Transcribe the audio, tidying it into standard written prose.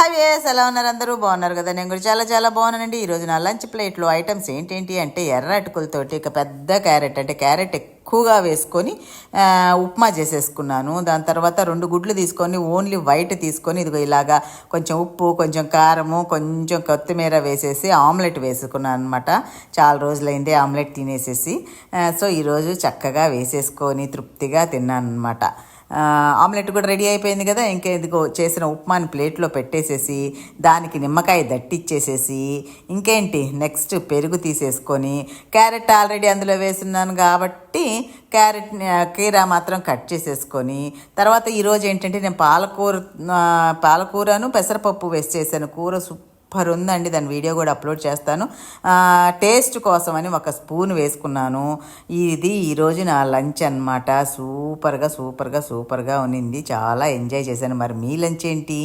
Hi వేస్ ఎలా ఉన్నారు? అందరూ బాగున్నారు కదా? నేను కూడా చాలా చాలా బాగున్నానండి. ఈరోజు నా లంచ్ ప్లేట్లో ఐటమ్స్ ఏంటేంటి అంటే ఎర్ర అటుకులతోటి ఒక పెద్ద క్యారెట్, అంటే క్యారెట్ ఎక్కువగా వేసుకొని ఉప్మా చేసేసుకున్నాను. దాని తర్వాత 2 గుడ్లు తీసుకొని ఓన్లీ వైట్ తీసుకొని ఇదిగో ఇలాగా కొంచెం ఉప్పు, కొంచెం కారము, కొంచెం కొత్తిమీర వేసేసి ఆమ్లెట్ వేసుకున్నాను అనమాట. చాలా రోజులైంది ఆమ్లెట్ తినేసేసి. సో ఈరోజు చక్కగా వేసేసుకొని తృప్తిగా తిన్నాను అనమాట. ఆమ్లెట్ కూడా రెడీ అయిపోయింది కదా. ఇంకా ఇదిగో చేసిన ఉప్మాని ప్లేట్లో పెట్టేసేసి దానికి నిమ్మకాయ దట్టిచ్చేసేసి ఇంకేంటి నెక్స్ట్ పెరుగు తీసేసుకొని క్యారెట్ ఆల్రెడీ అందులో వేసున్నాను కాబట్టి క్యారెట్ కీరా మాత్రం కట్ చేసేసుకొని తర్వాత ఈరోజు ఏంటంటే నేను పాలకూరను పెసరపప్పు వేసి చేశాను. కూర సూపర్ ఉందండి. దాని వీడియో కూడా అప్లోడ్ చేస్తాను. టేస్ట్ కోసం అని 1 స్పూన్ వేసుకున్నాను. ఇది ఈరోజు నా లంచ్ అనమాట. సూపర్గా ఉన్నింది. చాలా ఎంజాయ్ చేశాను. మరి మీ లంచ్ ఏంటి?